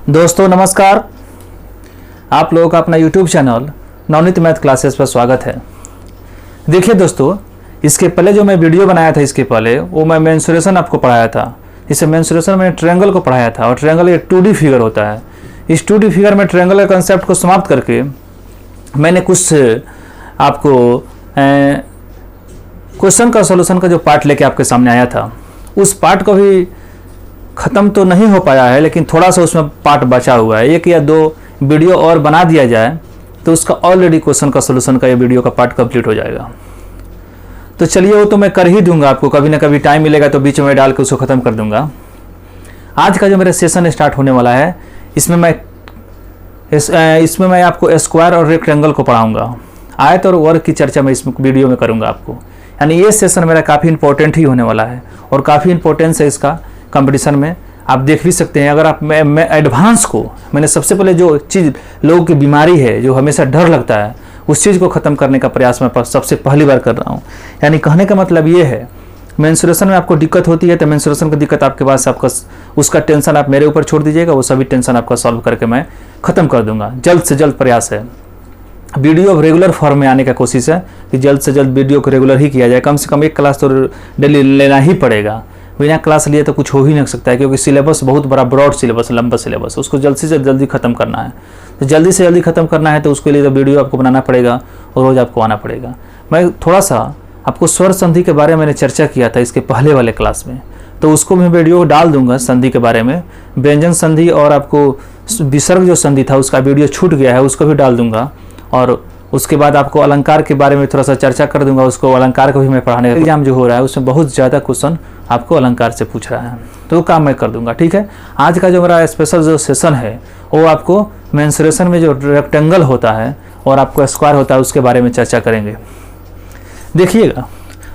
दोस्तों नमस्कार। आप लोगों का अपना YouTube channel Navneet math classes पर स्वागत है। देखिए दोस्तों, इसके पहले जो मैं वीडियो बनाया था इसके पहले वो मैं मेंसुरेशन आपको पढ़ाया था। इससे मेंसुरेशन में ट्रायंगल को पढ़ाया था और ट्रायंगल एक 2D फिगर होता है। इस 2D फिगर में ट्रायंगल के कंसेप्ट को समाप्त करके मैंने कुछ आपको क्वेश्चन का सॉल्यूशन का जो पार्ट लेके आपके सामने आया था, उस पार्ट को भी ख़त्म तो नहीं हो पाया है, लेकिन थोड़ा सा उसमें पार्ट बचा हुआ है। 1 या 2 वीडियो और बना दिया जाए तो उसका ऑलरेडी क्वेश्चन का सॉल्यूशन का ये वीडियो का पार्ट कंप्लीट हो जाएगा। तो चलिए, वो तो मैं कर ही दूंगा, आपको कभी ना कभी टाइम मिलेगा तो बीच में डाल के उसको ख़त्म कर दूंगा। आज का जो मेरा सेशन स्टार्ट होने वाला है, इसमें मैं आपको स्क्वायर और रेक्टेंगल को पढ़ाऊँगा। आयत और वर्ग की चर्चा मैं इस वीडियो में करूँगा आपको। यानी ये सेशन मेरा काफ़ी इंपॉर्टेंट ही होने वाला है और काफ़ी इंपॉर्टेंस है इसका कंपटीशन में। आप देख भी सकते हैं, अगर आप मैं एडवांस को मैंने सबसे पहले जो चीज़ लोगों की बीमारी है, जो हमेशा डर लगता है, उस चीज़ को ख़त्म करने का प्रयास मैं सबसे पहली बार कर रहा हूँ। यानी कहने का मतलब ये है, मेंसुरेशन में आपको दिक्कत होती है तो मेंसुरेशन की दिक्कत आपके पास, आपका उसका टेंशन आप मेरे ऊपर छोड़ दीजिएगा, वो सभी टेंशन आपका सॉल्व करके मैं ख़त्म कर दूंगा। जल्द से जल्द प्रयास है, वीडियो रेगुलर फॉर्म में आने का कोशिश है कि जल्द से जल्द वीडियो को रेगुलर ही किया जाए। कम से कम 1 क्लास तो डेली लेना ही पड़ेगा। बिना क्लास लिए तो कुछ हो ही नहीं सकता है, क्योंकि सिलेबस बहुत बड़ा ब्रॉड सिलेबस, लंबा सिलेबस, उसको जल्द से जल्दी ख़त्म करना है। तो जल्दी से जल्दी ख़त्म करना है तो उसके लिए तो वीडियो आपको बनाना पड़ेगा और रोज़ आपको आना पड़ेगा। मैं थोड़ा सा आपको स्वर संधि के बारे में मैंने चर्चा किया था इसके पहले वाले क्लास में, तो उसको मैं वीडियो डाल दूंगा संधि के बारे में। व्यंजन संधि और आपको विसर्ग जो संधि था उसका वीडियो छूट गया है, उसको भी डाल दूंगा। और उसके बाद आपको अलंकार के बारे में थोड़ा सा चर्चा कर दूंगा। उसको अलंकार को भी मैं पढ़ाने का एग्जाम जो हो रहा है उसमें बहुत ज़्यादा क्वेश्चन आपको अलंकार से पूछ रहा है, तो वो काम मैं कर दूंगा। ठीक है, आज का जो मेरा स्पेशल जो सेशन है वो आपको मेंसुरेशन में जो रेक्टेंगल होता है और आपको स्क्वायर होता है उसके बारे में चर्चा करेंगे। देखिएगा,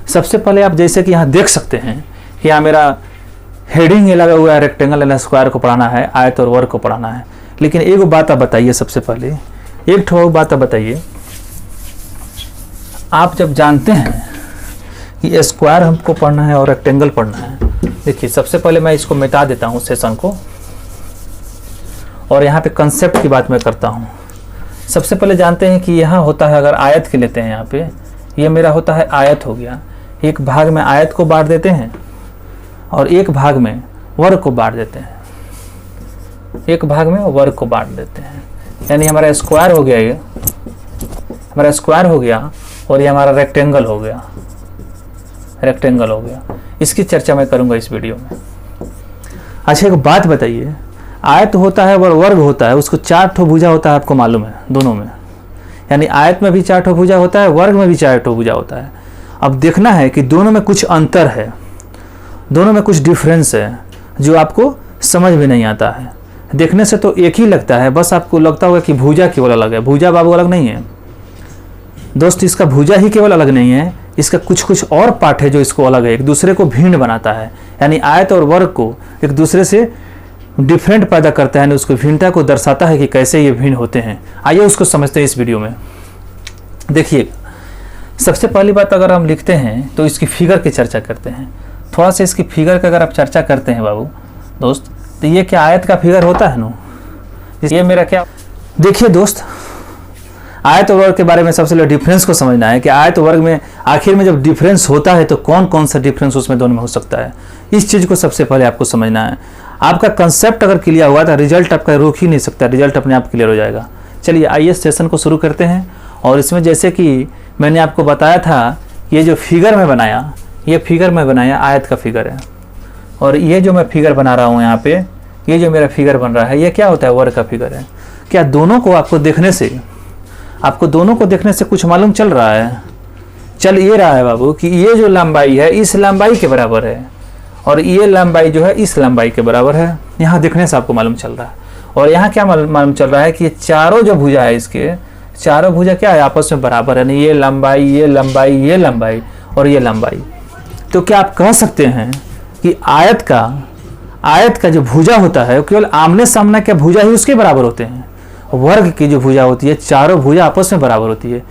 सबसे पहले आप जैसे कि यहाँ देख सकते हैं कि यहाँ मेरा हेडिंग ये लगा हुआ है, रेक्टेंगल एंड स्क्वायर को पढ़ाना है, आयत और वर्ग को पढ़ाना है। लेकिन एक बात आप बताइए, सबसे पहले एक ठो बात आप बताइए, आप जब जानते हैं कि स्क्वायर हमको पढ़ना है और रेक्टेंगल पढ़ना है, देखिए सबसे पहले मैं इसको मिटा देता हूँ सेशन को और यहाँ पे कंसेप्ट की बात मैं करता हूँ। सबसे पहले जानते हैं कि यहाँ होता है, अगर आयत के लेते हैं, यहाँ पे ये मेरा होता है आयत हो गया। एक भाग में आयत को बांट देते हैं और एक भाग में वर्ग को बांट देते हैं, एक भाग में वर्ग को बांट देते हैं। यानी हमारा स्क्वायर हो गया, ये हमारा स्क्वायर हो गया और ये हमारा रेक्टेंगल हो गया, रेक्टेंगल हो गया। इसकी चर्चा मैं करूंगा इस वीडियो में। अच्छा, एक बात बताइए, आयत होता है और वर्ग होता है, उसको 4 ठो भुजा होता है, आपको मालूम है दोनों में। यानी आयत में भी 4 ठो भुजा होता है, वर्ग में भी 4 ठो भुजा होता है। अब देखना है कि दोनों में कुछ अंतर है, दोनों में कुछ डिफरेंस है जो आपको समझ में नहीं आता है। देखने से तो एक ही लगता है, बस आपको लगता होगा कि भुजा केवल अलग है। भुजा बाबू अलग नहीं है दोस्त, इसका भुजा ही केवल अलग नहीं है, इसका कुछ कुछ और पार्ट है जो इसको अलग है, एक दूसरे को भिन्न बनाता है। यानी आयत और वर्ग को एक दूसरे से डिफरेंट पैदा करता है, उसको भिन्नता को दर्शाता है कि कैसे ये भिन्न होते हैं। आइए उसको समझते हैं इस वीडियो में। देखिए, सबसे पहली बात अगर हम लिखते हैं तो इसकी फिगर की चर्चा करते हैं। थोड़ा सा इसकी फिगर का अगर आप चर्चा करते हैं बाबू दोस्त, तो ये क्या आयत का फिगर होता है ना, ये मेरा क्या। देखिए दोस्त, आयत और वर्ग के बारे में सबसे पहले डिफरेंस को समझना है कि आयत और वर्ग में आखिर में जब डिफरेंस होता है तो कौन कौन सा डिफरेंस उसमें दोनों में हो सकता है। इस चीज़ को सबसे पहले आपको समझना है। आपका कंसेप्ट अगर क्लियर हुआ तो रिजल्ट आपका रोक ही नहीं सकता, रिजल्ट अपने आप क्लियर हो जाएगा। चलिए आइए सेशन को शुरू करते हैं। और इसमें जैसे कि मैंने आपको बताया था, ये जो फिगर में बनाया, ये फिगर में बनाया आयत का फिगर है, और ये जो मैं फिगर बना रहा हूँ यहाँ पे, ये जो मेरा फिगर बन रहा है, ये क्या होता है, वर्ग का फिगर है। क्या दोनों को आपको देखने से कुछ मालूम चल रहा है? चल ये रहा है बाबू कि ये जो लंबाई है इस लंबाई के बराबर है और ये लंबाई जो है इस लंबाई के बराबर है। यहाँ देखने से आपको मालूम चल रहा है। और यहाँ क्या मालूम चल रहा है कि ये चारों जो भुजा है, इसके चारों भुजा क्या है, आपस में बराबर है। ये लंबाई, ये लंबाई, ये लंबाई और ये लंबाई। तो क्या आप कह सकते हैं कि आयत का जो भुजा होता है केवल आमने सामने के भुजा ही उसके बराबर होते हैं। वर्ग की जो भुजा होती है, चारों भुजा आपस में बराबर होती है।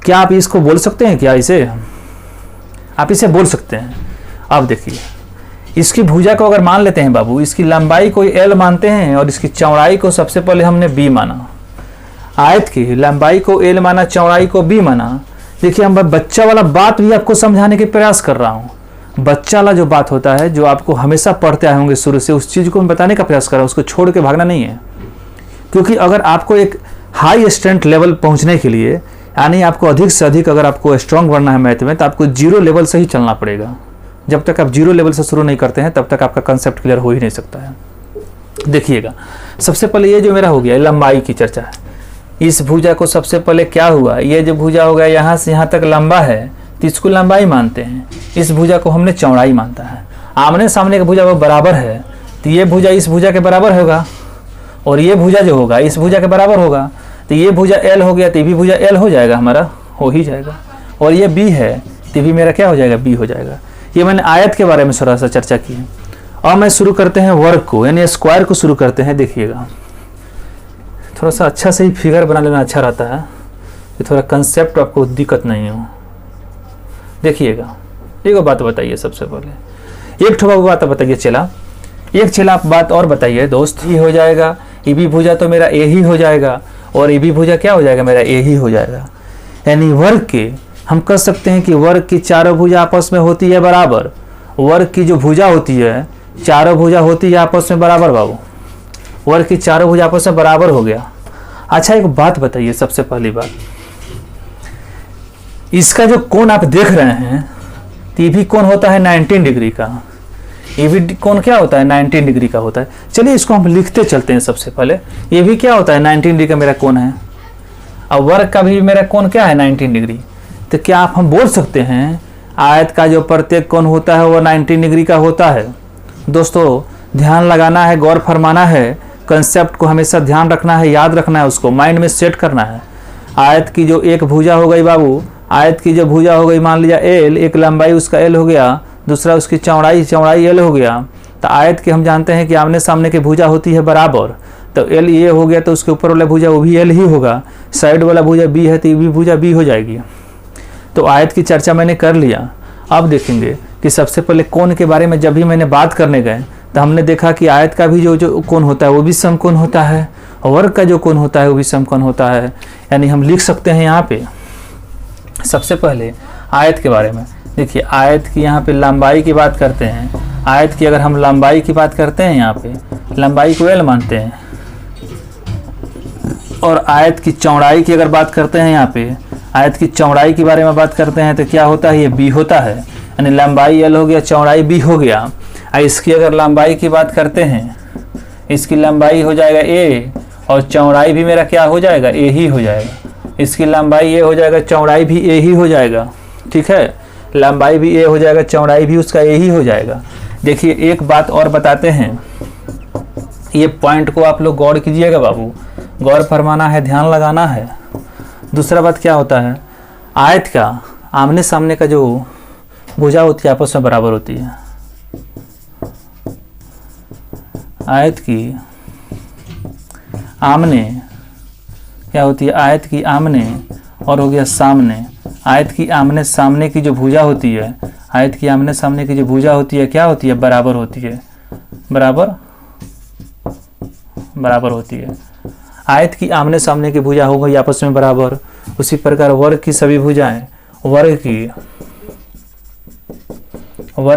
क्या आप इसको बोल सकते हैं? क्या इसे आप इसे बोल सकते हैं? अब देखिए, इसकी भुजा को अगर मान लेते हैं बाबू, इसकी लंबाई को L मानते हैं और इसकी चौड़ाई को सबसे पहले हमने B माना। आयत की लंबाई को L माना, चौड़ाई को B माना। देखिए हम बच्चा वाला बात भी आपको समझाने के प्रयास कर रहा हूँ। बच्चा वाला जो बात होता है, जो आपको हमेशा पढ़ते आए होंगे शुरू से, उस चीज़ को मैं बताने का प्रयास कर रहा हूँ, उसको छोड़ के भागना नहीं है। क्योंकि अगर आपको एक हाई स्ट्रेंथ लेवल पहुँचने के लिए, यानी आपको अधिक से अधिक अगर आपको स्ट्रॉन्ग बनना है मैथ में, तो आपको 0 लेवल से ही चलना पड़ेगा। जब तक आप 0 लेवल से शुरू नहीं करते हैं तब तक आपका कंसेप्ट क्लियर हो ही नहीं सकता है। देखिएगा, सबसे पहले ये जो मेरा हो गया लंबाई की चर्चा है। इस भुजा को सबसे पहले क्या हुआ, ये जो भुजा हो गया यहाँ से यहाँ तक लंबा है तो इसको लंबाई मानते हैं, इस भुजा को हमने चौड़ाई मानता है। आमने सामने का भुजा वो बराबर है तो ये भुजा इस भुजा के बराबर होगा, और ये भुजा जो होगा इस भुजा के बराबर होगा। तो ये भुजा L हो गया तो ये भी भुजा L हो जाएगा, हमारा हो ही जाएगा। और ये B है तो भी मेरा क्या हो जाएगा, B हो जाएगा। ये मैंने आयत के बारे में थोड़ा सा चर्चा की है। और मैं शुरू करते हैं वर्ग को, यानी स्क्वायर को शुरू करते हैं। देखिएगा, थोड़ा सा अच्छा से ही फिगर बना लेना अच्छा रहता है, कि थोड़ा कंसेप्ट आपको दिक्कत नहीं हो। देखिएगा, एक बात बताइए सबसे पहले, एक ठोबा बात बताइए चला, एक चला आप बात और बताइए दोस्त। ही हो जाएगा, ये भी भुजा तो मेरा ए ही हो जाएगा, और ये भी भुजा क्या हो जाएगा, मेरा ए ही हो जाएगा। यानी वर्ग के हम कह सकते हैं कि वर्ग की चारों भुजा आपस में होती है बराबर। वर्ग की जो भुजा होती है, चारों भुजा होती है आपस में बराबर बाबू। वर्ग की चारों भुजा आपस में बराबर हो गया। अच्छा एक बात बताइए, सबसे पहली बात, इसका जो कोण आप देख रहे हैं, ये भी कोण होता है 19 डिग्री का। ये भी कोण क्या होता है, 19 डिग्री का होता है। चलिए इसको हम लिखते चलते हैं। सबसे पहले ये भी क्या होता है, 19 डिग्री का मेरा कोण है। अब वर्ग का भी मेरा कोण क्या है, 19 डिग्री। तो क्या आप हम बोल सकते हैं आयत का जो प्रत्येक कोण होता है वो 19 डिग्री का होता है। दोस्तों ध्यान लगाना है, गौर फरमाना है, कंसेप्ट को हमेशा ध्यान रखना है, याद रखना है, उसको माइंड में सेट करना है। आयत की जो एक भुजा हो गई बाबू, आयत की जो भुजा हो गई, मान लिया L, एक लंबाई उसका L हो गया, दूसरा उसकी चौड़ाई L हो गया। तो आयत की हम जानते हैं कि आमने सामने की भुजा होती है बराबर। तो L ये हो गया तो उसके ऊपर वाला भुजा वो भी L ही होगा, साइड वाला भुजा B है तो ये भी भुजा B हो जाएगी। तो आयत की चर्चा मैंने कर लिया। अब देखेंगे कि सबसे पहले कोण के बारे में जब भी मैंने बात करने गए तो हमने देखा कि आयत का भी जो कोण होता है वो भी समकोण होता है, और वर्ग का जो कोण होता है वो भी समकोण होता है। यानी हम लिख सकते हैं यहाँ पे सबसे पहले आयत के बारे में। देखिए आयत की यहाँ पे लंबाई की बात करते हैं। आयत की अगर हम लंबाई की बात करते हैं, यहाँ पे लंबाई को L मानते हैं, और आयत की चौड़ाई की अगर बात करते हैं, यहाँ पे आयत की चौड़ाई के बारे में बात करते हैं तो क्या होता है, ये B होता है। यानी लंबाई L हो गया, चौड़ाई B हो गया। इसकी अगर लंबाई की बात करते हैं, इसकी लंबाई हो जाएगा A, और चौड़ाई भी मेरा क्या हो जाएगा, A ही हो जाएगा। इसकी लंबाई A हो जाएगा, चौड़ाई भी A ही हो जाएगा। ठीक है, लंबाई भी A हो जाएगा, चौड़ाई भी उसका A ही हो जाएगा। देखिए एक बात और बताते हैं, ये पॉइंट को आप लोग गौर कीजिएगा बाबू, गौर फरमाना है, ध्यान लगाना है। दूसरा बात क्या होता है, आयत का आमने सामने का जो भुजा होती है आपस में बराबर होती है। आयत की आमने क्या होती है, आयत की आमने और हो गया सामने। आयत की आमने सामने की जो भुजा होती है, आयत की आमने सामने की जो भुजा होती है क्या होती है, बराबर होती है। बराबर होती है। आयत की आमने सामने की भुजा हो गई आपस में बराबर। उसी प्रकार वर्ग की सभी भुजाएं, वर्ग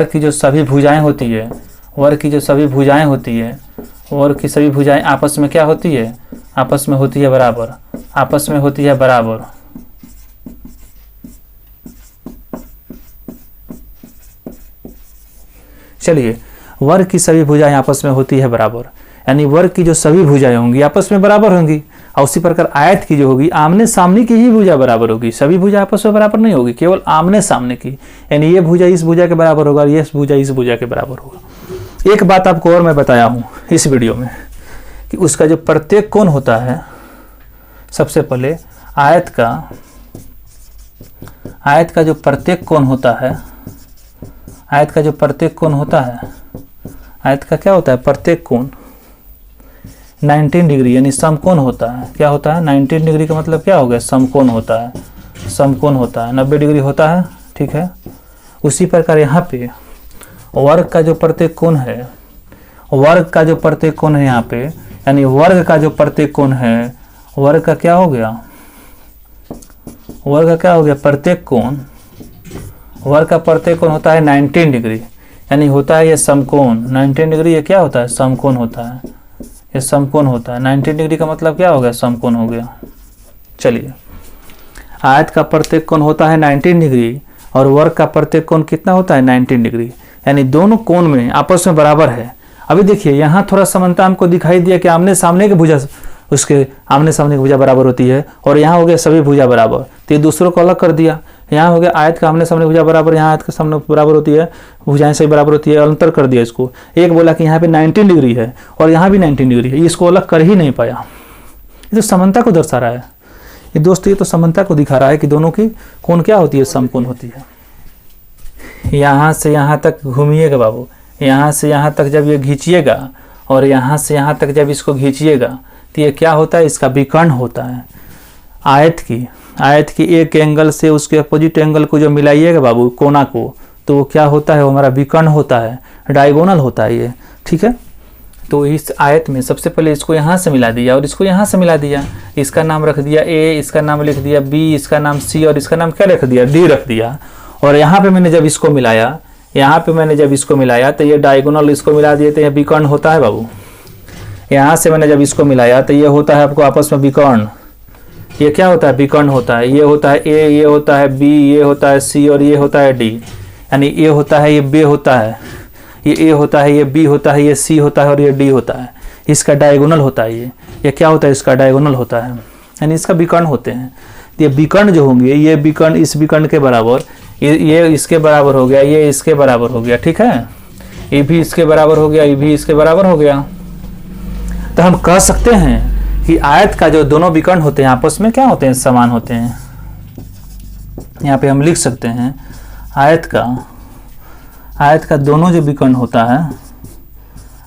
की जो सभी भुजाएं होती है, वर्ग की जो सभी भुजाएं होती है, वर्ग की सभी भुजाएं आपस में क्या होती है, आपस में होती है बराबर, आपस में होती है बराबर। चलिए वर्ग की सभी भुजाएं आपस में होती है बराबर, यानी वर्ग की जो सभी भुजाएं होंगी आपस में बराबर होंगी। और उसी प्रकार आयत की जो होगी आमने सामने की ही भुजा बराबर होगी, सभी भुजा आपस में बराबर नहीं होगी, केवल आमने सामने की। यानी ये भुजा इस भुजा के बराबर होगा, ये भुजा इस भुजा के बराबर होगा। एक बात आपको और मैं बताया हूँ इस वीडियो में कि उसका जो प्रत्येक कोण होता है, सबसे पहले आयत का जो प्रत्येक कोण होता है, आयत का जो प्रत्येक कोण होता है, आयत का क्या होता है, प्रत्येक कोण 19 डिग्री यानी समकोण होता है। क्या होता है, 19 डिग्री का मतलब क्या हो गया, समकोण होता है। समकोण होता है, 90 डिग्री होता है। ठीक है, उसी प्रकार यहाँ पे वर्ग का जो प्रत्येक कोण है, वर्ग का जो प्रत्येक कोण है यहाँ पे, यानी वर्ग का जो प्रत्येक कोण है, वर्ग का क्या हो गया, वर्ग का क्या हो गया, प्रत्येक कोण, वर्ग का प्रत्येक कोण होता है 19 डिग्री, यानी होता है ये समकोण 19 डिग्री। ये क्या होता है, समकोण होता है, ये समकोण होता है। 19 डिग्री का मतलब क्या हो गया, समकोण हो गया। चलिए, आयत का प्रत्येक कोण होता है 19 डिग्री और वर्ग का प्रत्येक कोण कितना होता है, 19 डिग्री, यानी दोनों कोण में आपस में बराबर है। अभी देखिए यहाँ थोड़ा समानता हमको दिखाई दिया कि आमने सामने की भुजा, उसके आमने सामने की भुजा बराबर होती है, और यहाँ हो गया सभी भुजा बराबर, तो ये दूसरों को अलग कर दिया। यहाँ हो गया आयत का आमने सामने भुजा बराबर, यहाँ आयत का सामने बराबर होती है, भुजाएं सही बराबर होती है, अंतर कर दिया इसको। एक बोला कि यहाँ पे 19 डिग्री है और यहाँ भी 19 डिग्री है, इसको अलग कर ही नहीं पाया। ये तो समानता को दर्शा रहा है ये दोस्तों, ये तो समानता को दिखा रहा है कि दोनों की कोण क्या होती है, समकोण होती है। यहाँ से यहाँ तक घूमिएगा बाबू, यहाँ से यहाँ तक जब ये खींचिएगा और यहाँ से यहाँ तक जब इसको खींचिएगा तो ये क्या होता है, इसका विकर्ण होता है। आयत की एक एंगल से उसके अपोजिट एंगल को जो मिलाइएगा बाबू कोना को, तो वो क्या होता है, वो हमारा विकर्ण होता है, डायगोनल होता है ये, ठीक है। तो इस आयत में सबसे पहले इसको यहाँ से मिला दिया और इसको यहाँ से मिला दिया, इसका नाम रख दिया ए, इसका नाम लिख दिया बी, इसका नाम सी और इसका नाम क्या रख दिया, डी रख दिया। और यहाँ पे मैंने जब इसको मिलाया, यहाँ पे मैंने जब इसको मिलाया तो ये डायगोनल इसको मिला दिए तो ये विकर्ण होता है बाबू। यहाँ से मैंने जब इसको मिलाया तो ये होता है आपको आपस में विकर्ण, ये क्या होता है, विकर्ण होता है। ये होता है ए, ये होता है बी, ये होता है सी और ये होता है डी, यानी ए होता है, ये बी होता है, ये ए होता है, ये बी होता है, ये सी होता है और ये डी होता है। इसका डायगोनल होता है ये क्या होता है, इसका डायगोनल होता है, यानी इसका विकर्ण होते हैं। ये विकर्ण जो होंगे, ये विकर्ण इस विकर्ण के बराबर, ये इसके बराबर हो गया, ये इसके बराबर हो गया, ठीक है, ये भी इसके बराबर हो गया, ये भी इसके बराबर हो गया। तो हम कह सकते हैं कि आयत का जो दोनों विकर्ण होते हैं आपस में क्या होते हैं, समान होते हैं। यहाँ पे हम लिख सकते हैं आयत का दोनों जो विकर्ण होता है,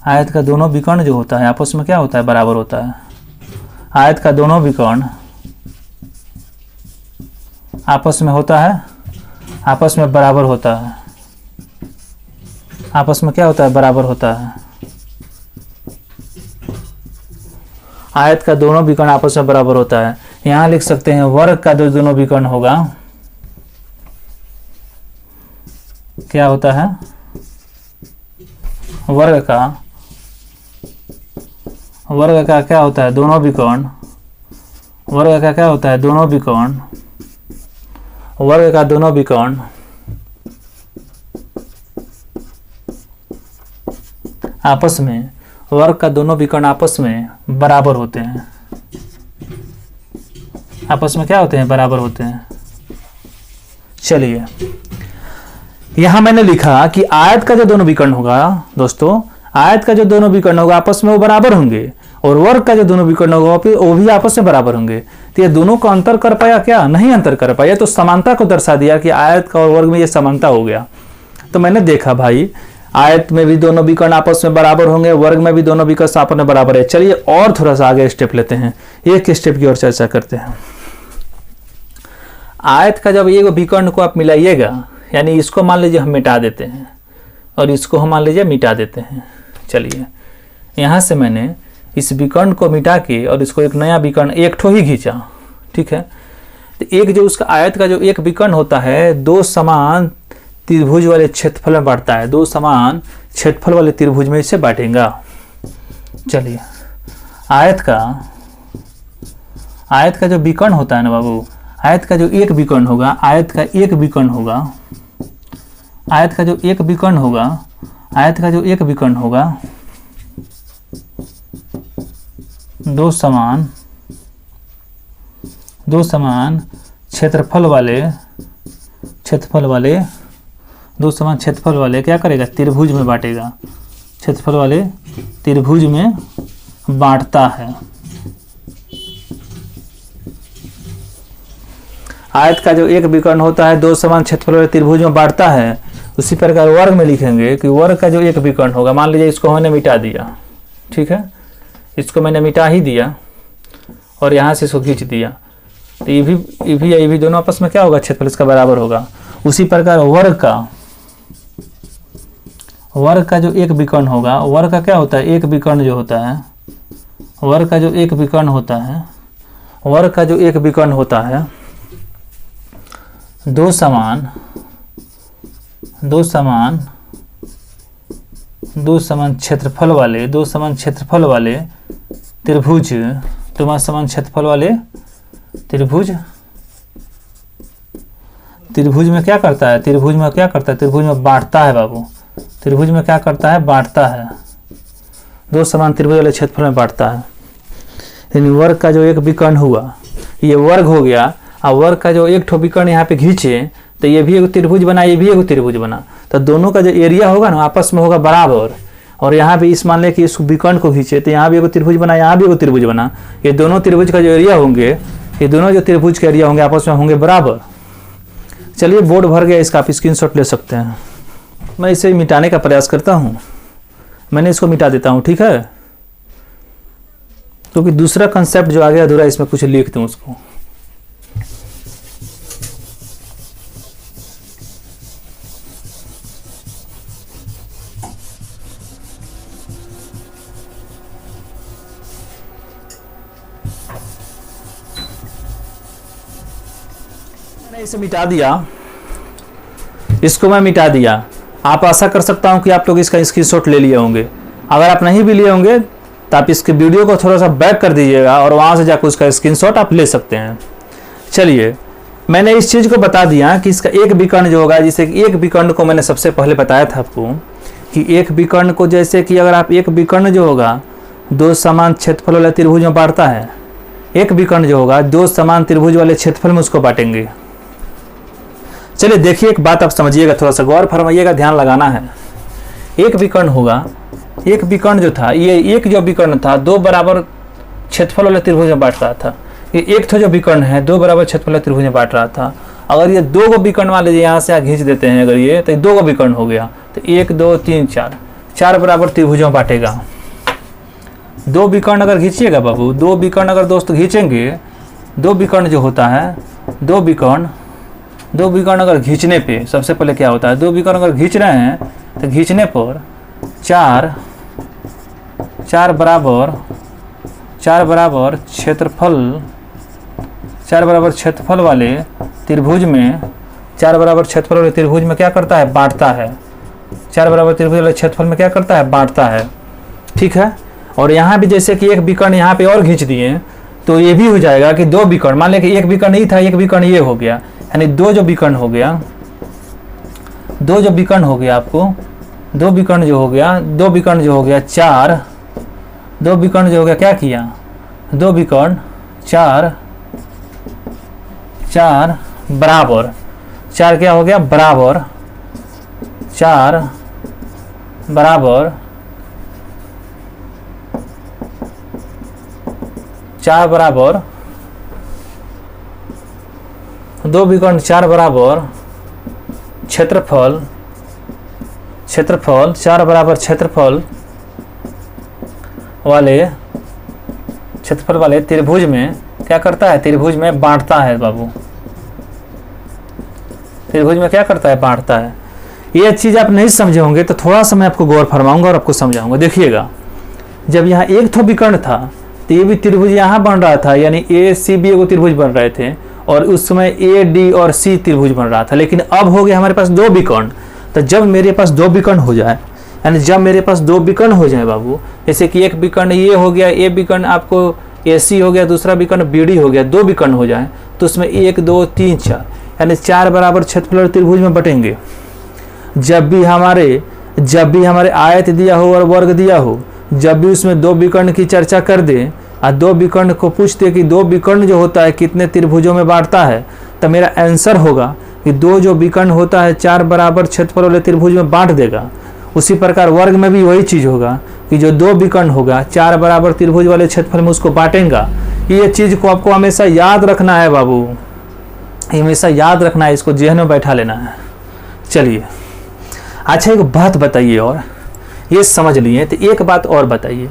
आयत का दोनों विकर्ण जो होता है आपस में क्या होता है, बराबर होता है। आयत का दोनों विकर्ण आपस में होता है, आपस में बराबर होता है, आपस में क्या होता है, बराबर होता है। आयत का दोनों विकर्ण आपस में बराबर होता है। यहाँ लिख सकते हैं वर्ग का जो दोनों विकर्ण होगा क्या होता है, वर्ग का क्या होता है, दोनों विकर्ण, वर्ग का क्या होता है, दोनों विकर्ण, वर्ग का दोनों विकर्ण आपस में, वर्ग का दोनों विकर्ण आपस में बराबर होते हैं, आपस में क्या होते हैं, बराबर होते हैं। चलिए, यहां मैंने लिखा कि आयत का जो दोनों विकर्ण होगा दोस्तों, आयत का जो दोनों विकर्ण होगा आपस में वो बराबर होंगे, और वर्ग का जो दोनों विकर्ण होगा वो भी आपस में बराबर होंगे। तो ये दोनों को अंतर कर पाया क्या, नहीं अंतर कर पाया, तो समानता को दर्शा दिया कि आयत का और वर्ग में ये समानता हो गया। तो मैंने देखा भाई आयत में भी दोनों विकर्ण आपस में बराबर होंगे, वर्ग में भी दोनों विकर्ण आपस में बराबर है। चलिए और थोड़ा सा आगे स्टेप लेते हैं, एक स्टेप की ओर चर्चा करते हैं। आयत का जब एक विकर्ण को आप मिलाइएगा, यानी इसको मान लीजिए हम मिटा देते हैं और इसको हम मान लीजिए मिटा देते हैं। चलिए, यहाँ से मैंने इस विकर्ण को मिटा के और इसको एक नया विकर्ण एक ठो ही खींचा, ठीक है। तो एक जो उसका आयत का जो एक विकर्ण होता है, दो समान त्रिभुज वाले क्षेत्रफल में बांटता है, दो समान क्षेत्रफल वाले त्रिभुज में इसे बांटेगा। चलिए, आयत का जो विकर्ण होता है ना बाबू, आयत का जो एक विकर्ण होगा, आयत का एक विकर्ण होगा, आयत का जो एक विकर्ण होगा, आयत का जो एक विकर्ण होगा, दो समान क्षेत्रफल वाले क्या करेगा, त्रिभुज में बांटेगा, क्षेत्रफल वाले त्रिभुज में बांटता है। आयत का जो एक विकर्ण होता है दो समान क्षेत्रफल वाले त्रिभुज में बांटता है। उसी प्रकार वर्ग में लिखेंगे कि वर्ग का जो एक विकर्ण होगा, मान लीजिए इसको हमने मिटा दिया, ठीक है, इसको मैंने मिटा ही दिया और यहाँ से इसको खींच दिया, तो ये भी दोनों आपस में क्या होगा, क्षेत्रफल इसका बराबर होगा। उसी प्रकार वर्ग का जो एक विकर्ण होगा, वर्ग का क्या होता है, एक विकर्ण जो होता है, वर्ग का जो एक विकर्ण होता है, वर्ग का जो एक विकर्ण होता है, दो समान क्षेत्रफल वाले, दो समान क्षेत्रफल वाले त्रिभुज, दो समान क्षेत्रफल वाले त्रिभुज, त्रिभुज में क्या करता है, त्रिभुज में क्या करता है, त्रिभुज में बांटता है बाबू, त्रिभुज में क्या करता है, बांटता है, दो समान त्रिभुज वाले क्षेत्रफल में बांटता है। यानी वर्ग का जो एक विकर्ण हुआ, ये वर्ग हो गया, और वर्ग का जो एक ठो विकर्ण यहाँ पे खींचे तो ये भी एक त्रिभुज बना, ये भी एक त्रिभुज बना, तो दोनों का जो एरिया होगा ना आपस में होगा बराबर। और यहाँ पे इस मान ले कि इस विकर्ण को खींचे तो यहाँ भी एक त्रिभुज बना, यहाँ भी एक त्रिभुज बना, ये दोनों त्रिभुज का जो एरिया होंगे, ये दोनों जो त्रिभुज के एरिया होंगे आपस में होंगे बराबर। चलिए बोर्ड भर गया, इसका आप स्क्रीनशॉट ले सकते हैं। मैं इसे मिटाने का प्रयास करता हूँ, मैंने इसको मिटा देता हूँ, ठीक है, क्योंकि दूसरा कंसेप्ट जो आगे अधूरा इसमें कुछ लिख दूँ उसको। मैंने इसे मिटा दिया, इसको मैं मिटा दिया। आप आशा कर सकता हूं कि आप लोग इसका स्क्रीनशॉट ले लिए होंगे। अगर आप नहीं भी लिए होंगे तो आप इसके वीडियो को थोड़ा सा बैक कर दीजिएगा और वहां से जाकर उसका स्क्रीनशॉट आप ले सकते हैं। चलिए, मैंने इस चीज़ को बता दिया कि इसका एक विकर्ण जो होगा, जैसे कि एक विकर्ण को मैंने सबसे पहले बताया था आपको कि एक विकर्ण को, जैसे कि अगर आप एक विकर्ण जो होगा दो समान क्षेत्रफल वाले त्रिभुज में बांटता है, एक विकर्ण जो होगा दो समान त्रिभुज वाले क्षेत्रफल में उसको बांटेंगे। चलिए देखिए, एक बात आप समझिएगा, थोड़ा सा गौर फरमाइएगा, ध्यान लगाना है। एक विकर्ण होगा, एक विकर्ण जो था, ये एक जो विकर्ण था दो बराबर क्षेत्रफल वाले त्रिभुज में बांट रहा था। ये एक तो जो विकर्ण है दो बराबर क्षेत्रफल वाले त्रिभुज में बांट रहा था। अगर ये दो को विकर्ण मान लीजिए, यहाँ से खींच देते हैं अगर ये, तो दो को विकर्ण हो गया, तो एक दो तीन चार, चार बराबर त्रिभुजों में बांटेगा। दो विकर्ण अगर खींचिएगा बाबू, दो विकर्ण अगर दोस्त खींचेंगे, दो विकर्ण जो होता है, दो विकर्ण अगर खींचने पे सबसे पहले क्या होता है, दो विकर्ण अगर खींच रहे हैं तो खींचने पर चार बराबर क्षेत्रफल वाले त्रिभुज में, चार बराबर क्षेत्रफल वाले त्रिभुज में क्या करता है, बांटता है। चार बराबर त्रिभुज वाले क्षेत्रफल में क्या करता है, बांटता है, ठीक है। और यहाँ भी जैसे कि एक विकर्ण यहाँ पे और खींच दिए तो ये भी हो जाएगा कि दो विकर्ण, मान लें कि एक विकर्ण ही था, एक विकर्ण ये हो गया, यानी दो जो विकर्ण हो गया, दो जो विकर्ण हो गया आपको, दो विकर्ण जो हो गया, दो विकर्ण जो हो गया चार, दो विकर्ण जो हो गया क्या किया, दो विकर्ण चार, चार बराबर, चार क्या हो गया बराबर, चार बराबर, चार बराबर, दो विकर्ण चार बराबर क्षेत्रफल, चार बराबर क्षेत्रफल वाले त्रिभुज में क्या करता है, त्रिभुज में बांटता है बाबू, त्रिभुज में क्या करता है, बांटता है। ये चीज आप नहीं समझे होंगे तो थोड़ा सा मैं आपको गौर फरमाऊंगा और आपको समझाऊंगा। देखिएगा, जब यहाँ एक तो विकर्ण था तो ये भी त्रिभुज यहाँ बन रहा था, यानी ए सी बी एगो त्रिभुज बन रहे थे, और उस समय ए डी और सी त्रिभुज बन रहा था। लेकिन अब हो गया हमारे पास दो विकर्ण। तो जब मेरे पास दो विकर्ण हो जाए, यानी जब मेरे पास दो विकर्ण हो जाए बाबू, जैसे कि एक विकर्ण ये हो गया, ए विकर्ण आपको ए सी हो गया, दूसरा विकर्ण बी डी हो गया, दो विकर्ण हो जाए तो उसमें एक दो तीन चार, यानी चार बराबर क्षेत्रफल त्रिभुज में बटेंगे। जब भी हमारे आयत दिया हो और वर्ग दिया हो, जब भी उसमें दो विकर्ण की चर्चा कर दे और दो विकर्ण को पूछते कि दो विकर्ण जो होता है कितने त्रिभुजों में बांटता है, तो मेरा आंसर होगा कि दो जो विकर्ण होता है चार बराबर क्षेत्रफल वाले त्रिभुज में बांट देगा। उसी प्रकार वर्ग में भी वही चीज होगा कि जो दो विकर्ण होगा चार बराबर त्रिभुज वाले क्षेत्रफल में उसको बांटेगा। ये चीज को आपको हमेशा याद रखना है बाबू, हमेशा याद रखना है, इसको जेहन में बैठा लेना है। चलिए अच्छा, एक बात बताइए, और ये समझ लिए तो एक बात और बताइए,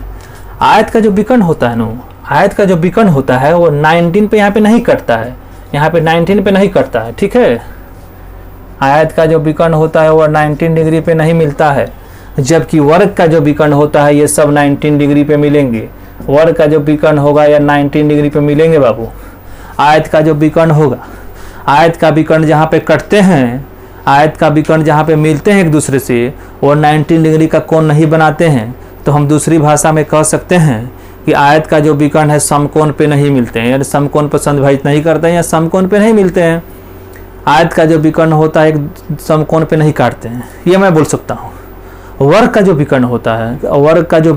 आयत का जो विकर्ण होता है ना, आयत का जो विकर्ण होता है वो 19 पे यहाँ पे नहीं कटता है, यहाँ पे 19 पे नहीं कटता है, ठीक है। आयत का जो विकर्ण होता है वो 19 डिग्री पे नहीं मिलता है। जबकि वर्ग का जो विकर्ण होता है ये सब 19 डिग्री पे मिलेंगे। वर्ग का जो विकर्ण होगा या 19 डिग्री पे मिलेंगे बाबू। आयत का जो विकर्ण होगा, आयत का विकर्ण जहाँ पे कटते हैं, आयत का विकर्ण जहाँ पे मिलते हैं एक दूसरे से, वो 19 डिग्री का कोण नहीं बनाते हैं। तो हम दूसरी भाषा में कह सकते हैं कि आयत का जो विकर्ण है समकोण पे नहीं मिलते हैं, यानी समकोण पर संविभाजित नहीं करते हैं या समकोण पे नहीं मिलते हैं। आयत का जो विकर्ण होता है एक समकोण पे नहीं काटते हैं, ये मैं बोल सकता हूँ। वर्ग का जो विकर्ण होता है, वर्ग का जो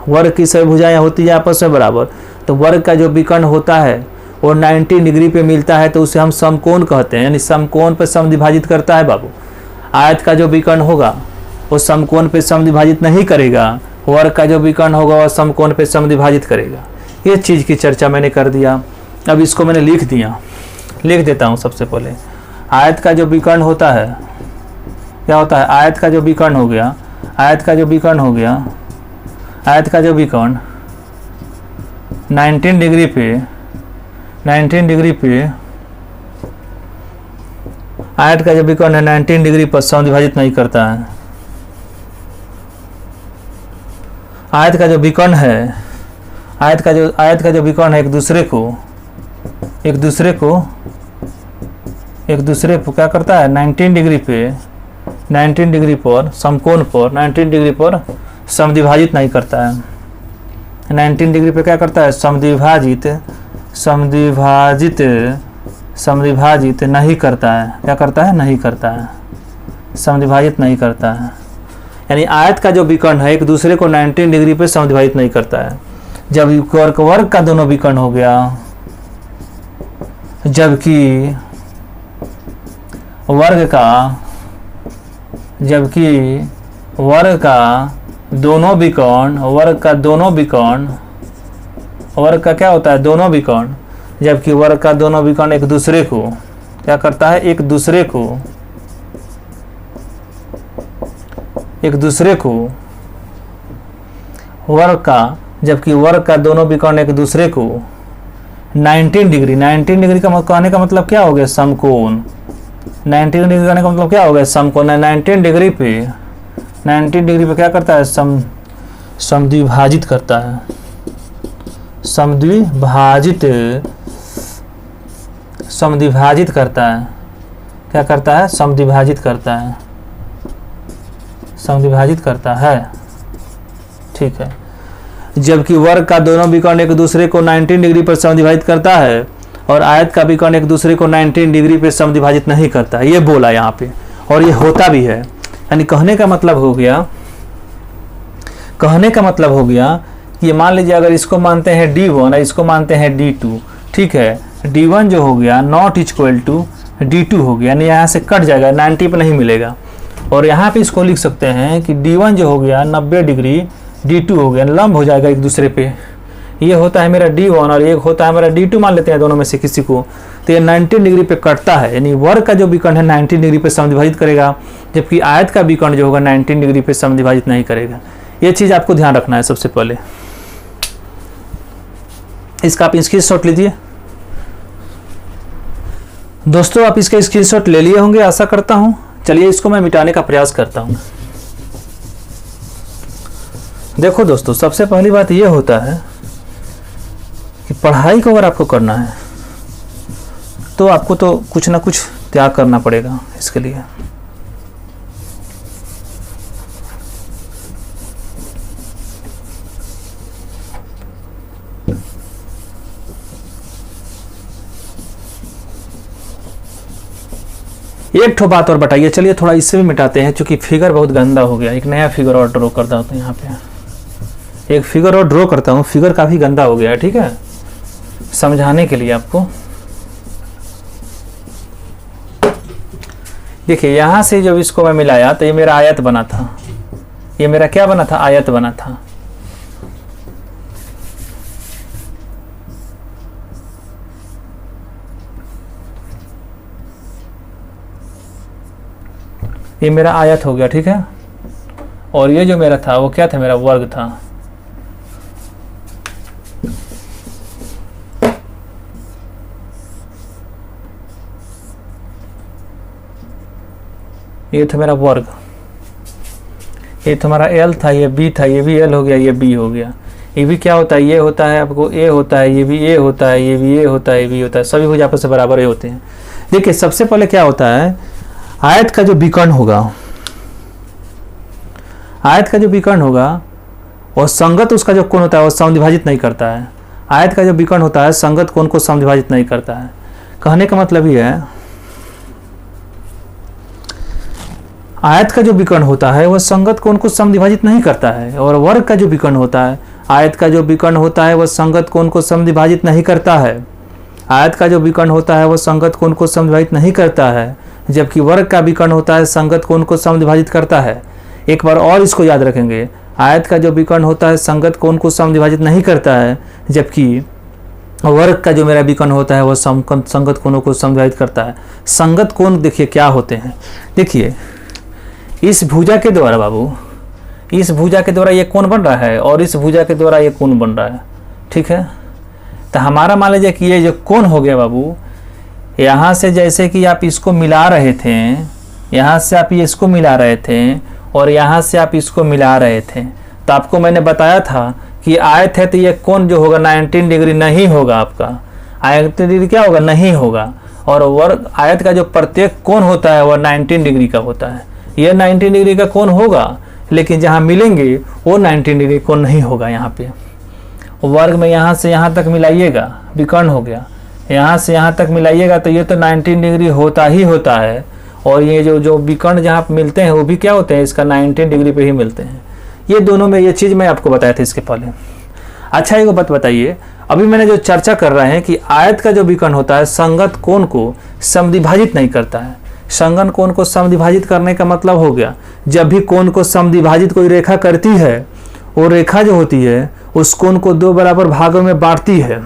वर्ग की सभी भुजाएं होती है आपस में बराबर, तो वर्ग का जो विकर्ण होता है वो 90 डिग्री पे मिलता है, तो उसे हम समकोण कहते हैं, यानी समकोण पे समविभाजित करता है बाबू। आयत का जो विकर्ण होगा वो समकोण पे समविभाजित नहीं करेगा, वर्ग का जो विकर्ण होगा वह समकोण पे समविभाजित करेगा। ये चीज़ की चर्चा मैंने कर दिया। अब इसको मैंने लिख दिया, लिख देता हूँ। सबसे पहले आयत का जो विकर्ण होता है क्या होता है, आयत का जो विकर्ण हो गया, आयत का जो विकर्ण हो गया, आयत का जो विकर्ण 19 डिग्री पे, 19 डिग्री पे आयत का जो विकर्ण है 19 डिग्री पर समविभाजित नहीं करता है। आयत का जो विकर्ण है, आयत का जो विकर्ण है एक दूसरे को क्या करता है, 19 डिग्री पे, 19 डिग्री पर समकोण पर 19 डिग्री पर समविभाजित नहीं करता है। 19 डिग्री पे क्या करता है, समविभाजित नहीं करता है। क्या करता है, नहीं करता है, समविभाजित नहीं करता है। यानी आयत का जो विकर्ण है एक दूसरे को 19 डिग्री पे समविभाजित नहीं करता है। जब वर्ग का दोनों विकर्ण हो गया, जबकि वर्ग का दोनों विकर्ण, वर्ग का क्या होता है, दोनों विकर्ण, जबकि वर्ग का दोनों विकर्ण एक दूसरे को क्या करता है, एक दूसरे को वर्ग का, जबकि वर्ग का दोनों विकर्ण एक दूसरे को 19 डिग्री का कहने का मतलब क्या हो गया, समकोण। 19 डिग्री कहने का मतलब क्या हो गया, समकोण। 19 डिग्री पे क्या करता है, समद्विभाजित करता है, समद्विभाजित करता है। क्या करता है, समद्विभाजित करता है। ठीक है। जबकि वर्ग का दोनों विकर्ण एक दूसरे को 19 डिग्री पर समद्विभाजित करता है और आयत का विकर्ण एक दूसरे को 19 डिग्री पे समद्विभाजित नहीं करता है, ये बोला यहाँ पे, और ये होता भी है। यानी कहने का मतलब हो गया कि मान लीजिए अगर इसको मानते हैं D1 और इसको मानते हैं D2, ठीक है, D1 जो हो गया नॉट इक्वल टू D2 हो गया, यानी यहाँ से कट जाएगा, 90 पे नहीं मिलेगा। और यहाँ पे इसको लिख सकते हैं कि D1 जो हो गया 90 डिग्री, D2 हो गया, लंब हो जाएगा एक दूसरे पे। ये होता है मेरा D1 और एक होता है मेरा D2, मान लेते हैं दोनों में से किसी को। तो ये 90 डिग्री पे कटता है, यानी वर्ग का जो विकर्ण है 90 डिग्री पे समद्विभाजित करेगा, जबकि आयत का विकर्ण जो होगा 19 डिग्री पे समद्विभाजित नहीं करेगा। ये चीज़ आपको ध्यान रखना है। सबसे पहले इसका आप स्क्रीनशॉट लीजिए दोस्तों, आप इसका स्क्रीनशॉट ले लिए होंगे आशा करता हूँ। चलिए इसको मैं मिटाने का प्रयास करता हूँ। देखो दोस्तों, सबसे पहली बात ये होता है कि पढ़ाई को अगर आपको करना है तो आपको तो कुछ ना कुछ त्याग करना पड़ेगा इसके लिए। एक ठो बात और बताइए, चलिए थोड़ा इससे भी मिटाते हैं, क्योंकि फिगर बहुत गंदा हो गया। एक नया फिगर और ड्रॉ करता हूँ, यहाँ पे एक फिगर और ड्रॉ करता हूँ। फिगर काफ़ी गंदा हो गया है, ठीक है, समझाने के लिए आपको। देखिए यहाँ से जब इसको मैं मिलाया तो ये मेरा आयत बना था। ये मेरा क्या बना था, आयत बना था। ये मेरा आयत हो गया, ठीक है। और ये जो मेरा था वो क्या था, मेरा वर्ग था। ये था मेरा वर्ग। ये तुम्हारा एल था, ये बी था, ये भी एल हो गया, ये बी हो गया। ये भी क्या होता है, ये होता है आपको ए होता है, ये भी ए होता है, ये भी ए होता है, ये भी होता है, सभी भुज आपस में बराबर ही होते हैं। देखिए सबसे पहले क्या होता है, आयत का जो विकर्ण होगा, आयत का जो विकर्ण होगा और संगत उसका जो कोण होता है वो समद्विभाजित नहीं करता है। आयत का जो विकर्ण होता है संगत कोण को समद्विभाजित नहीं करता है। कहने का मतलब ये है, आयत का जो विकर्ण होता है वह संगत कोण को समद्विभाजित नहीं करता है, और वर्ग का जो विकर्ण होता है, आयत का जो विकर्ण होता है वह संगत कोण को समद्विभाजित नहीं करता है। आयत का जो विकर्ण होता है वह संगत कोण को समद्विभाजित नहीं करता है, जबकि वर्ग का विकर्ण होता है संगत कोण को समद्विभाजित करता है। एक बार और इसको याद रखेंगे, आयत का जो विकर्ण होता है संगत कोण को समद्विभाजित नहीं करता है, जबकि वर्ग का जो मेरा विकर्ण होता है वह संगत कोणों को समद्विभाजित करता है। संगत कोण देखिए क्या होते हैं, देखिए इस भुजा के द्वारा बाबू, इस भुजा के द्वारा ये कोण बन रहा है और इस भुजा के द्वारा ये कोण बन रहा है, ठीक है। तो हमारा मान लीजिए कि ये जो कोण हो गया बाबू, यहाँ से जैसे कि आप इसको मिला रहे थे, यहाँ से आप ये इसको मिला रहे थे और यहाँ से आप इसको मिला रहे थे, तो आपको मैंने बताया था कि आयत है तो ये कोण जो होगा 19 डिग्री नहीं होगा, आपका आयत डिग्री क्या होगा, नहीं होगा। और वर्ग आयत का जो प्रत्येक कोण होता है वह 19 डिग्री का होता है। ये 19 डिग्री का कोण होगा, लेकिन जहाँ मिलेंगे वो 19 डिग्री कोण नहीं होगा। यहाँ पे वर्ग में यहाँ से यहाँ तक मिलाइएगा, विकर्ण हो गया, यहाँ से यहाँ तक मिलाइएगा तो ये तो 19 डिग्री होता ही होता है। और ये जो विकर्ण जहाँ मिलते हैं वो भी क्या होते हैं, इसका 19 डिग्री पे ही मिलते हैं। ये दोनों में ये चीज़ मैं आपको बताया था इसके पहले। अच्छा एक बात बताइए, अभी मैंने जो चर्चा कर रहे हैं कि आयत का जो विकर्ण होता है संगत कोण को समद्विभाजित नहीं करता है। संगत कोण को समद्विभाजित करने का मतलब हो गया, जब भी कोण को समद्विभाजित कोई रेखा करती है, वो रेखा जो होती है उस कोण को दो बराबर भागों में बांटती है।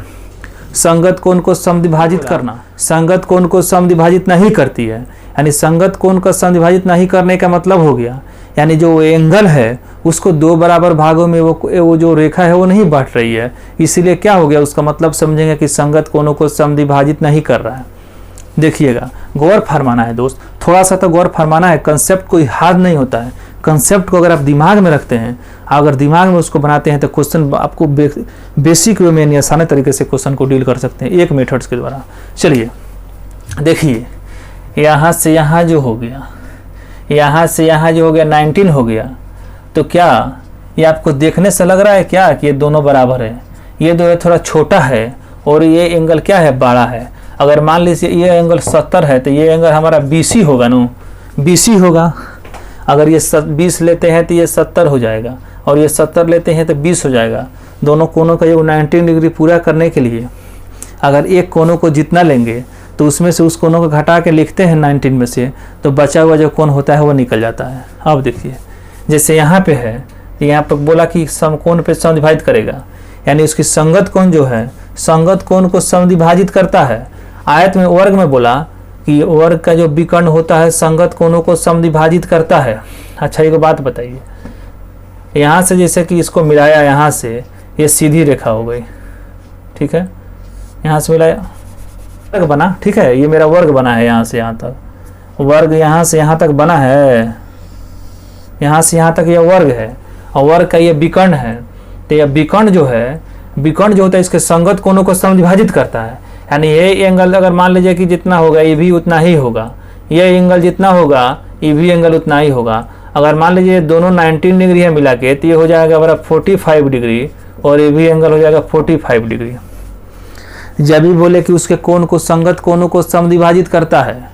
संगत कोण को समद्विभाजित करना संगत कोण को समद्विभाजित नहीं करती है, यानी संगत कोण को समद्विभाजित नहीं करने का मतलब हो गया, यानी जो एंगल है उसको दो बराबर भागों में वो जो रेखा है वो नहीं बांट रही है। इसीलिए क्या हो गया, उसका मतलब समझेंगे कि संगत कोणों को समद्विभाजित नहीं कर रहा है। देखिएगा गौर फरमाना है दोस्त, थोड़ा सा तो गौर फरमाना है। कंसेप्ट कोई हार्ड नहीं होता है, कंसेप्ट को अगर आप दिमाग में रखते हैं, अगर दिमाग में उसको बनाते हैं तो क्वेश्चन आपको बेसिक वे में यानी आसान तरीके से क्वेश्चन को डील कर सकते हैं एक मेथड्स के द्वारा। चलिए देखिए, यहाँ से यहाँ जो हो गया, यहाँ से यहाँ जो हो गया 19 हो गया, तो क्या ये आपको देखने से लग रहा है क्या कि ये दोनों बराबर है? ये दो थोड़ा छोटा है और ये एंगल क्या है, बड़ा है। अगर मान लीजिए ये एंगल 70 है तो ये एंगल हमारा BC होगा ना, BC होगा। अगर ये 20 लेते हैं तो ये 70 हो जाएगा, और ये 70 लेते हैं तो 20 हो जाएगा। दोनों कोनों का ये 19 डिग्री पूरा करने के लिए अगर एक कोनों को जितना लेंगे तो उसमें से उस कोनों को घटा के लिखते हैं 19 में से, तो बचा हुआ जो कोण होता है वो निकल जाता है। अब देखिए जैसे यहाँ पे है, यहाँ पर बोला कि समकोण पे समद्विभाजित करेगा, यानी उसकी संगत कोण जो है संगत कोण को समद्विभाजित करता है। आयत में वर्ग में बोला कि वर्ग का जो विकर्ण होता है संगत कोणों को समद्विभाजित करता है। अच्छा एक बात बताइए, यहाँ से जैसे कि इसको मिलाया, यहाँ से ये सीधी रेखा हो गई, ठीक है, यहाँ से मिलाया वर्ग बना, ठीक है, ये मेरा वर्ग बना है, यहाँ से यहाँ तक वर्ग, यहाँ से यहाँ तक बना है, यहाँ से यहाँ तक यह वर्ग है, और वर्ग का ये विकर्ण है। तो यह विकर्ण जो है, विकर्ण जो होता है इसके संगत कोणों को समद्विभाजित करता है। यानी ये एंगल अगर मान लीजिए कि जितना होगा ये भी उतना ही होगा, ये एंगल जितना होगा ये भी एंगल उतना ही होगा। अगर मान लीजिए दोनों 19 डिग्री है मिला के, तो ये हो जाएगा हमारा 45 डिग्री, और ये भी एंगल हो जाएगा 45 डिग्री। जब भी बोले कि उसके कोण को संगत कोणों को समद्विभाजित करता है,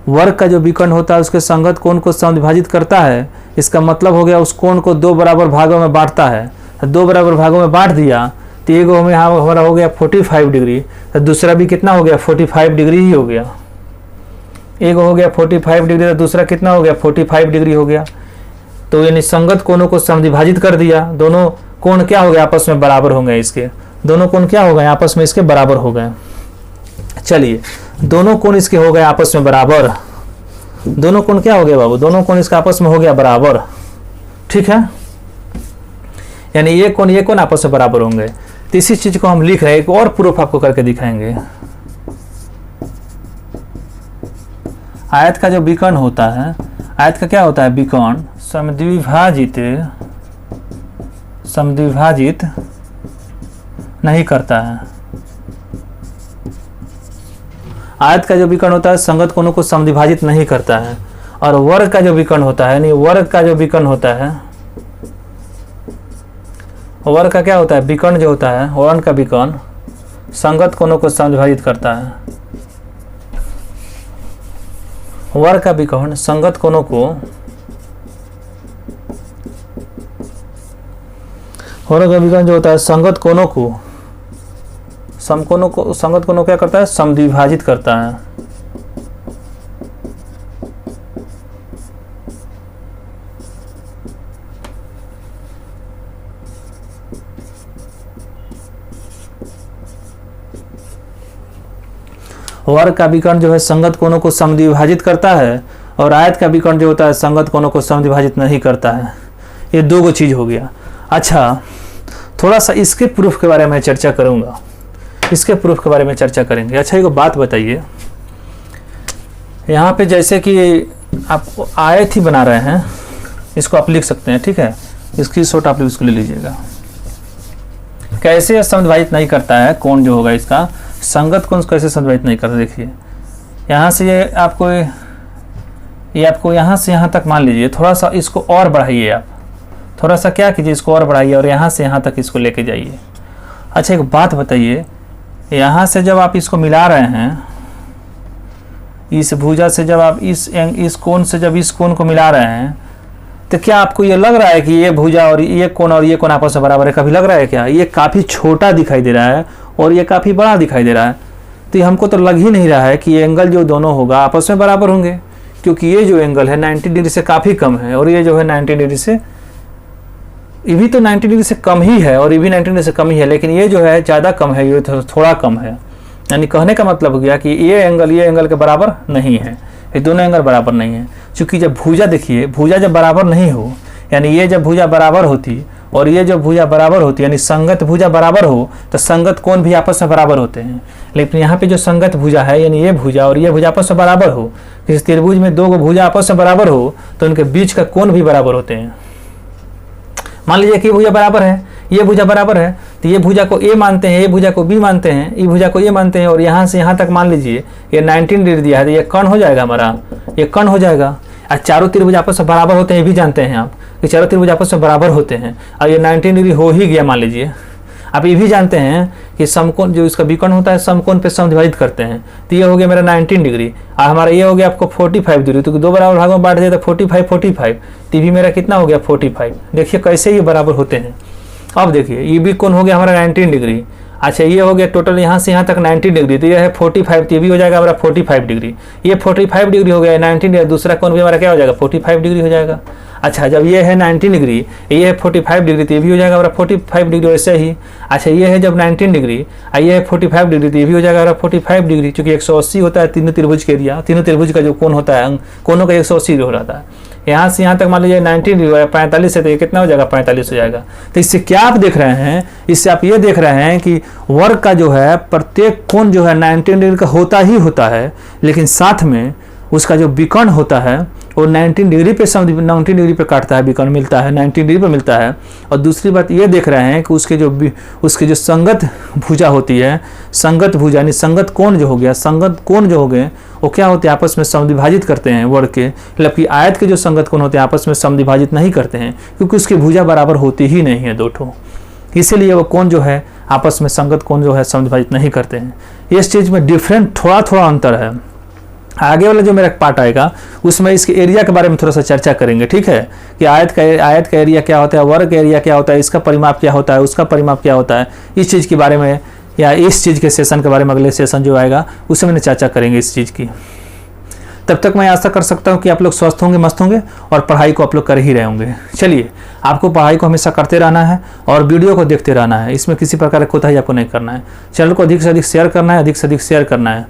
वर्ग का जो विकर्ण होता है उसके संगत कोण को समद्विभाजित करता है, इसका मतलब हो गया उस कोण को दो बराबर भागों में बांटता है। दो बराबर भागों में बांट दिया तो एक में हमारा हो गया 45 डिग्री, तो दूसरा भी कितना हो गया 45 डिग्री ही हो गया। एक हो गया 45 डिग्री, तो दूसरा कितना हो गया 45 डिग्री हो गया। तो यानी संगत कोणों को समद्विभाजित कर दिया, दोनों कोण क्या हो गए आपस में बराबर हो गए, इसके दोनों कोण क्या हो गए आपस में इसके बराबर हो गए। चलिए दोनों कोण इसके हो गए आपस में बराबर, दोनों कोण क्या हो गए बाबू, दोनों कोण इसका आपस में हो गया बराबर, ठीक है, यानी ये कोण आपस में बराबर होंगे। तो इसी चीज को हम लिख रहे हैं, एक और प्रूफ आपको करके दिखाएंगे। आयत का जो विकर्ण होता है, आयत का क्या होता है विकर्ण, समद्विभाजित नहीं करता है। आयत का जो विकर्ण होता है संगत कोणों को समद्विभाजित नहीं करता है, और वर्ग का जो विकर्ण होता है, यानी वर्ग का जो विकर्ण होता है, वर्ग का क्या होता है, विकर्ण जो होता है, वर्ण का विकर्ण संगत कोणों को समद्विभाजित करता है। वर्ग का विकर्ण संगत कोणों को, वर्ग का विकर्ण जो होता है संगत कोणों को, समकोणों को, संगत कोणों क्या करता है, समद्विभाजित करता है। वर्ग का विकर्ण जो है संगत कोणों को समद्विभाजित करता है, और आयत का विकर्ण जो होता है संगत कोणों को समद्विभाजित नहीं करता है। ये दो गो चीज हो गया। अच्छा, थोड़ा सा इसके प्रूफ के बारे में चर्चा करूंगा, इसके प्रूफ के बारे में चर्चा करेंगे। अच्छा, एक बात बताइए, यहाँ पे जैसे कि आप आयत ही बना रहे हैं, इसको आप लिख सकते हैं, ठीक है, इसकी शॉट आप इसको ले लीजिएगा। कैसे समद्विभाजित नहीं करता है, कौन जो होगा इसका, संगत कौन कैसे समद्विभाजित नहीं करता। देखिए यहाँ से ये आपको यहाँ से यहाँ तक मान लीजिए, थोड़ा सा इसको और बढ़ाइए, आप थोड़ा सा क्या कीजिए, इसको और बढ़ाइए और यहाँ से यहाँ तक इसको लेके जाइए। अच्छा, एक बात बताइए, यहाँ से जब आप इसको मिला रहे हैं, इस भुजा से जब आप इस कोण से जब इस कोण को मिला रहे हैं, तो क्या आपको ये लग रहा है कि ये भुजा और ये कोण आपस में बराबर है? कभी लग रहा है क्या? ये काफ़ी छोटा दिखाई दे रहा है और ये काफ़ी बड़ा दिखाई दे रहा है, तो हमको तो लग ही नहीं रहा है कि ये एंगल जो दोनों होगा आपस में बराबर होंगे, क्योंकि ये जो एंगल है 90 डिग्री से काफ़ी कम है, और ये जो है 90 डिग्री से, ये भी तो 90 डिग्री से कम ही है और ये भी 90 डिग्री से कम ही है, लेकिन ये जो है ज़्यादा कम है, ये थोड़ा कम है। यानी कहने का मतलब हो गया कि ये एंगल के बराबर नहीं है, ये दोनों एंगल बराबर नहीं है। क्योंकि जब भुजा, देखिए भुजा जब बराबर नहीं हो, यानी ये जब भुजा बराबर होती और ये जो भुजा बराबर होती, यानी संगत भुजा बराबर हो, तो संगत कोण भी आपस में बराबर होते हैं। लेकिन यहाँ पे जो संगत भुजा है, यानी ये भुजा और ये भुजा आपस में बराबर हो, किसी त्रिभुज में दो गो भुजा आपस में बराबर हो, तो उनके बीच का कोण भी बराबर होते हैं। मान लीजिए कि भुजा बराबर है, ये भुजा बराबर है, तो ये भुजा को ए मानते हैं, ये भुजा को बी मानते हैं, ये भुजा को ए मानते हैं, और यहाँ से यहाँ तक मान लीजिए ये 19 डिग्री दिया है, तो ये कर्ण हो जाएगा हमारा, ये कर्ण हो जाएगा। और चारों त्रिभुज आपस में बराबर होते हैं, ये भी जानते हैं आप कि चारों त्रिभुज आपस में बराबर होते हैं, और ये 19 डिग्री हो ही गया मान लीजिए। आप ये भी जानते हैं कि समकोण जो इसका विकर्ण होता है समकोण पे समद्विभाजित करते हैं, तो ये हो गया मेरा 19 डिग्री, और हमारा ये हो गया आपको 45 डिग्री, तो दो बराबर भागों में बांट दिया तो 45, तो भी मेरा कितना हो गया 45। देखिए कैसे ये बराबर होते हैं। अब देखिए ये भी कोण हो गया हमारा 19 डिग्री। अच्छा, ये हो गया टोटल यहाँ से यहाँ तक 90 डिग्री, तो ये है 45, तो ये भी हो जाएगा हमारा 45 डिग्री। ये 45 डिग्री हो गया, 19 डिग्री, दूसरा कोण भी हमारा क्या हो जाएगा 45 डिग्री हो जाएगा। अच्छा, जब ये है 90 डिग्री, ये है 45 डिग्री, तो ये भी हो जाएगा हमारा 45 डिग्री वैसे ही। अच्छा, ये है जब 19 डिग्री, ये है 45 डिग्री, तो ये भी हो जाएगा हमारा 45 डिग्री, क्योंकि 180 होता है तीनों त्रिभुज के एरिया, तीनों त्रिभुज का जो कोण होता है, कोणों का 180 हो रहता है। यहाँ से यहाँ तक मान लीजिए 90 डिग्री 45 है, तो ये कितना हो जाएगा 45 हो जाएगा। तो इससे क्या आप देख रहे हैं, इससे आप ये देख रहे हैं कि वर्ग का जो है प्रत्येक कोण जो है 90 डिग्री का होता ही होता है, लेकिन साथ में उसका जो विकर्ण होता है वो 90 डिग्री पे 90 डिग्री पे काटता है, विकर्ण मिलता है 90 डिग्री पे मिलता है। और दूसरी बात ये देख रहे हैं कि उसके जो संगत भुजा होती है, संगत भुजा यानी संगत कोण जो हो गया, संगत कोण जो हो गए वो क्या होते हैं आपस में समद्विभाजित करते हैं वर्ग के, मतलब कि आयत के जो संगत कोण होते हैं आपस में समद्विभाजित नहीं करते हैं, क्योंकि उसकी भुजा बराबर होती ही नहीं है दो ठो, इसीलिए वो कोण जो है आपस में संगत कोण जो है समद्विभाजित नहीं करते हैं। इस चीज़ में डिफरेंट थोड़ा अंतर है। आगे वाला जो मेरा पार्ट आएगा उसमें इसके एरिया के बारे में थोड़ा सा चर्चा करेंगे, ठीक है, कि आयत का एरिया क्या होता है, वर्ग का एरिया क्या होता है, इसका परिमाप क्या होता है, उसका परिमाप क्या होता है, इस चीज़ के बारे में या इस चीज़ के सेशन के बारे में अगले सेशन जो आएगा उसमें मैंने चर्चा करेंगे इस चीज़ की। तब तक मैं आशा कर सकता हूँ कि आप लोग स्वस्थ होंगे, मस्त होंगे और पढ़ाई को आप लोग कर ही रहे होंगे। चलिए, आपको पढ़ाई को हमेशा करते रहना है और वीडियो को देखते रहना है, इसमें किसी प्रकार की कोताही आपको नहीं करना है। चैनल को अधिक से अधिक शेयर करना है, अधिक से अधिक शेयर करना है।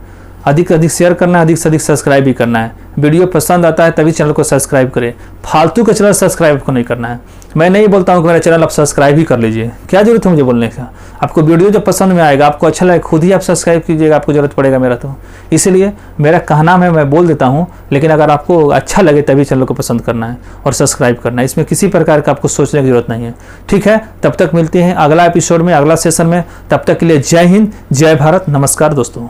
अधिक से अधिक शेयर करना है, अधिक से अधिक सब्सक्राइब भी करना है। वीडियो पसंद आता है तभी चैनल को सब्सक्राइब करें, फालतू का चैनल सब्सक्राइब को नहीं करना है। मैं नहीं बोलता हूँ कि मेरा चैनल आप सब्सक्राइब ही कर लीजिए, क्या जरूरत है मुझे बोलने का। आपको वीडियो जब पसंद में आएगा, आपको अच्छा लगे, खुद ही आप सब्सक्राइब कीजिएगा, आपको जरूरत पड़ेगा मेरा तो। इसीलिए मेरा कहना है, मैं बोल देता हूँ, लेकिन अगर आपको अच्छा लगे तभी चैनल को पसंद करना है और सब्सक्राइब करना है। इसमें किसी प्रकार का आपको सोचने की जरूरत नहीं है। ठीक है, तब तक मिलते हैं अगला एपिसोड में, अगला सेशन में। तब तक के लिए जय हिंद, जय भारत, नमस्कार दोस्तों।